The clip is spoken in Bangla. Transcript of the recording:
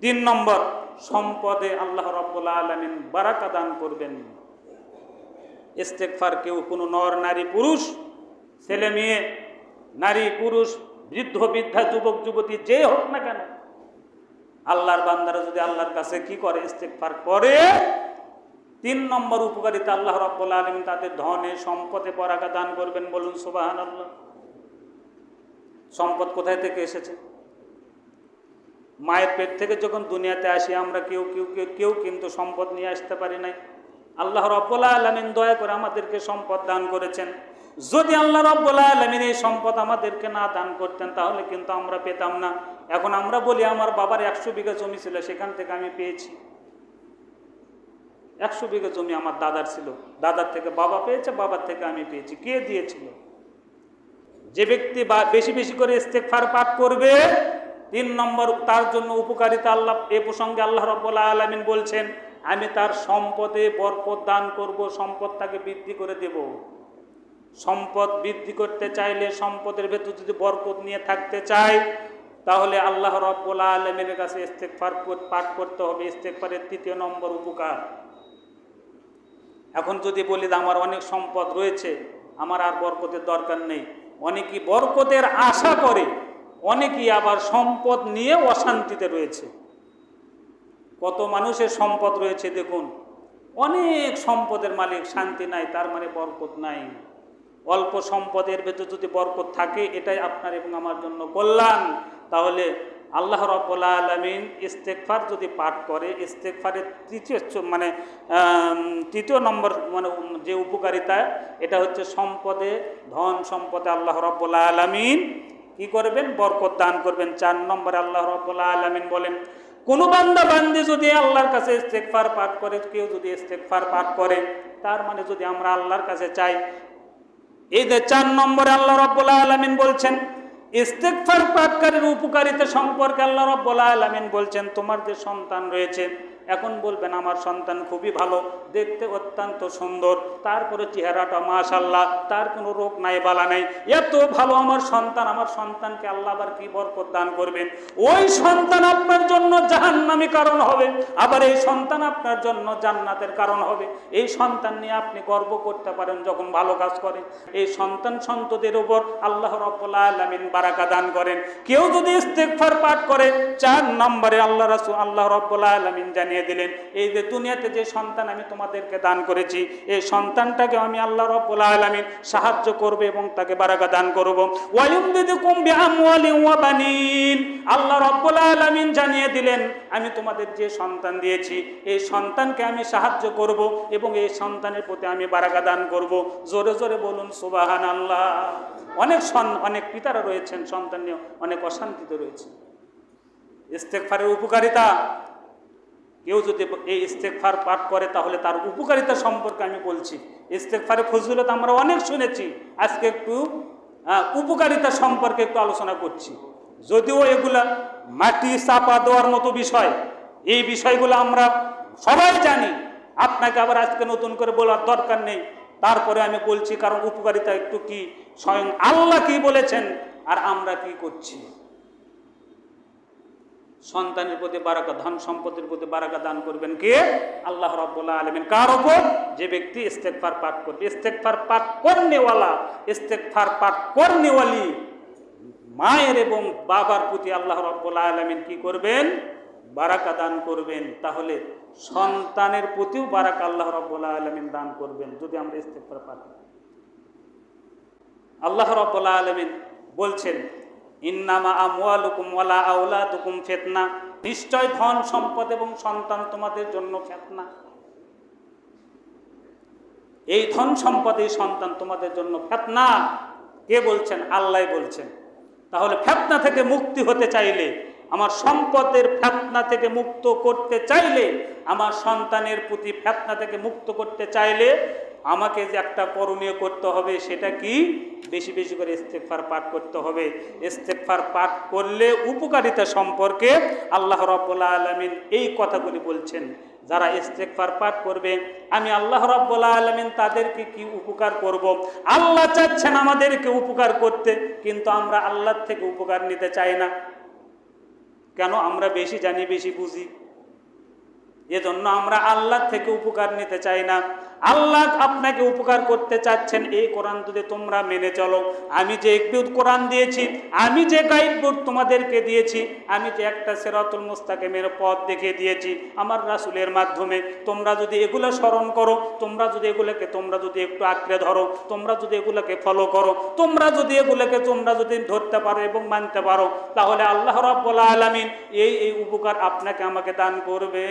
তিন নম্বর, সম্পদে আল্লাহ রাব্বুল আলামিন বারাকা দান করবেন। ইস্তেগফার কেউ কোনো নর নারী পুরুষ, ছেলে মেয়ে, নারী পুরুষ, বৃদ্ধ বৃদ্ধা, যুবক যুবতী, যে হোক না কেন, আল্লাহর বান্দারা যদি আল্লাহর কাছে কি করে, ইস্তেগফার করে, তিন নম্বর উপকারিতা, আল্লাহ রাব্বুল আলামিন তাদের ধনে সম্পদে বারাকা দান করবেন। বলুন সুবহানাল্লাহ। সম্পদ কোথায় থেকে এসেছে? মায়ের পেট থেকে যখন দুনিয়াতে আসি আমরা কেউ কিন্তু সম্পদ নিয়ে আসতে পারি নাই। আল্লাহ রাব্বুল আলামিন দয়া করে আমাদেরকে সম্পদ দান করেছেন। যদি আল্লাহ রাব্বুল আলামিন এই সম্পদ আমাদেরকে না দান করতেন তাহলে কিন্তু আমরা পেতাম না। এখন আমরা বলি আমার বাবার 100 বিঘা জমি ছিল, সেখান থেকে আমি পেয়েছি। 100 বিঘা জমি আমার দাদার ছিল, দাদার থেকে বাবা পেয়েছে, বাবার থেকে আমি পেয়েছি। কে দিয়েছিল? যে ব্যক্তি বেশি বেশি করে ইস্তেগফার পাঠ করবে, তিন নম্বর তার জন্য উপকারিতা। আল্লাহ এ প্রসঙ্গে আল্লাহ রাব্বুল আলামিন বলছেন, আমি তার সম্পদে বরকত দান করব, সম্পদ তাকে বৃদ্ধি করে দেব। সম্পদ বৃদ্ধি করতে চাইলে, সম্পদের ভেতর যদি বরকত নিয়ে থাকতে চাই, তাহলে আল্লাহ রাব্বুল আলামিনের কাছে ইস্তেগফার পাঠ করতে হবে। ইস্তেগফারের তৃতীয় নম্বর উপকার। এখন যদি বলি আমার অনেক সম্পদ রয়েছে, আমার আর বরকতের দরকার নেই, অনেকেই বরকতের আশা করে, অনেকেই আবার সম্পদ নিয়ে অশান্তিতে রয়েছে। কত মানুষের সম্পদ রয়েছে দেখুন, অনেক সম্পদের মালিক, শান্তি নাই, তার মানে বরকত নাই। অল্প সম্পদের ভেতর যদি বরকত থাকে, এটাই আপনার এবং আমার জন্য কল্যাণ। তাহলে আল্লাহ রাব্বুল আলামিন ইস্তেগফার যদি পাঠ করে, ইস্তেগফারের তৃতীয় নম্বর যে উপকারিতা, এটা হচ্ছে সম্পদে, ধন সম্পদে আল্লাহ রাব্বুল আলামিন কি করবেন? বরকত দান করবেন। 4 নম্বরে আল্লাহ রাব্বুল আলামিন বলেন, কোন বান্দা বান্দি যদি আল্লাহর কাছে ইস্তেগফার পাঠ করে, কেউ যদি ইস্তেগফার পাঠ করে, তার মানে যদি আমরা আল্লাহর কাছে চাই, এই যে 4 নম্বরে আল্লাহ রাব্বুল আলামিন বলছেন ইস্তেগফার পাঠকারীর উপকারিতা সম্পর্কে। আল্লাহ রাব্বুল আলামিন বলছেন, তোমার যে সন্তান রয়েছে, এখন বলবেন আমার সন্তান খুবই ভালো, দেখতে অত্যন্ত সুন্দর, তারপরে চেহারাটা মাশাআল্লাহ, তার কোনো রোগ নাই, বালা নাই, এত ভালো আমার সন্তান। আমার সন্তানকে আল্লাহ আবার কি বরকত দান করবেন? ওই সন্তান আপনার জন্য জাহান্নামী কারণ হবে, আবার এই সন্তান আপনার জন্য জান্নাতের কারণ হবে। এই সন্তান নিয়ে আপনি গর্ব করতে পারেন যখন ভালো কাজ করেন। এই সন্তান সন্ততির উপর আল্লাহ রাব্বুল আলামিন বারাকা দান করেন। কেউ যদি ইস্তেগফার পাঠ করে, 4 নম্বরে আল্লাহ রাব্বুল আলামিন জানিয়ে দিলেন, এই যে দুনিয়াতে যে সন্তান আমি তোমাদেরকে দান করেছি, এই সন্তানটাকে আমি আল্লাহ রাব্বুল আলামিন সাহায্য করব এবং তাকে বারাকা দান করব। ওয়ায়ুমদিদুকুম বিআমওয়ালিন ওয়া বানিন, আল্লাহ রাব্বুল আলামিন জানিয়ে দিলেন, আমি তোমাদের যে সন্তান দিয়েছি, এই সন্তানকে আমি সাহায্য করব এবং এই সন্তানের প্রতি আমি বারাকা দান করব। জোরে জোরে বলুন সুবহানাল্লাহ। অনেক পিতারা রয়েছেন, সন্তান নিয়ে অনেক অশান্তিতে রয়েছে। ইস্তেগফারের উপকারিতা, কেউ যদি এই ইস্তেগফার পাঠ করে তাহলে তার উপকারিতা সম্পর্কে আমি বলছি। ইস্তেগফারের ফজিলত আমরা অনেক শুনেছি, আজকে একটু উপকারিতা সম্পর্কে একটু আলোচনা করছি। যদিও এগুলা মাটি চাপা দেওয়ার মতো বিষয়, এই বিষয়গুলো আমরা সবাই জানি, আপনাকে আবার আজকে নতুন করে বলার দরকার নেই। তারপরে আমি বলছি, কারণ উপকারিতা একটু কি, স্বয়ং আল্লাহ কি বলেছেন আর আমরা কি করছি। সন্তানের প্রতি বারাকা, ধন সম্পদের প্রতি বারাকা দান করবেন কে? আল্লাহ রাব্বুল আলামিন। কার উপর? যে ব্যক্তি ইস্তেগফার পাঠ করবে। ইস্তেগফার পাঠ করনেওয়ালা, ইস্তেগফার পাঠ করনেওয়ালি মায়ের এবং বাবার প্রতি আল্লাহ রাব্বুল আলামিন কি করবেন? বারাকা দান করবেন। তাহলে সন্তানের প্রতিও বারাকা আল্লাহ রাব্বুল আলামিন দান করবেন যদি আমরা ইস্তেগফার পাঠ করি। আল্লাহ রাব্বুল আলামিন বলছেন, ইন্নামা আমওয়ালুকুম ওয়ালা আওলাদুকুম ফিতনা, নিশ্চয় ধন সম্পদ এবং সন্তান তোমাদের জন্য ফিতনা। এই ধন সম্পদ, এই সন্তান তোমাদের জন্য ফিতনা। কে বলছেন? আল্লাহ বলছেন। তাহলে ফিতনা থেকে মুক্তি হতে চাইলে, আমার সম্পদের ফিতনা থেকে মুক্ত করতে চাইলে, আমার সন্তানের প্রতি ফিতনা থেকে মুক্ত করতে চাইলে আমাকে যে একটা করণীয় করতে হবে, সেটা কি? বেশি বেশি করে ইস্তেগফার পাঠ করতে হবে। ইস্তেগফার পাঠ করলে উপকারিতা সম্পর্কে আল্লাহ রাব্বুল আলামিন এই কথাগুলি বলছেন। যারা ইস্তেগফার পাঠ করবে, আমি আল্লাহ রাব্বুল আলামিন তাদেরকে কি উপকার করব। আল্লাহ চাচ্ছেন আমাদেরকে উপকার করতে, কিন্তু আমরা আল্লাহর থেকে উপকার নিতে চাই না। কেন? আমরা বেশি জানি, বেশি বুঝি, এজন্য আমরা আল্লাহ থেকে উপকার নিতে চাই না। আল্লাহ আপনাকে উপকার করতে চাচ্ছেন, এই কোরআন যদি তোমরা মেনে চলো, আমি যে একটু কোরআন দিয়েছি, আমি যে গাইডবোর্ড তোমাদেরকে দিয়েছি, আমি যে একটা সিরাতুল মুস্তাকিমের পথ দেখিয়ে দিয়েছি আমার রাসূলের মাধ্যমে, তোমরা যদি এগুলো স্মরণ করো, তোমরা যদি একটু আঁকড়ে ধরো, তোমরা যদি এগুলোকে ফলো করো, তোমরা যদি ধরতে পারো এবং মানতে পারো, তাহলে আল্লাহ রাব্বুল আলামিন এই উপকার আপনাকে আমাকে দান করবে।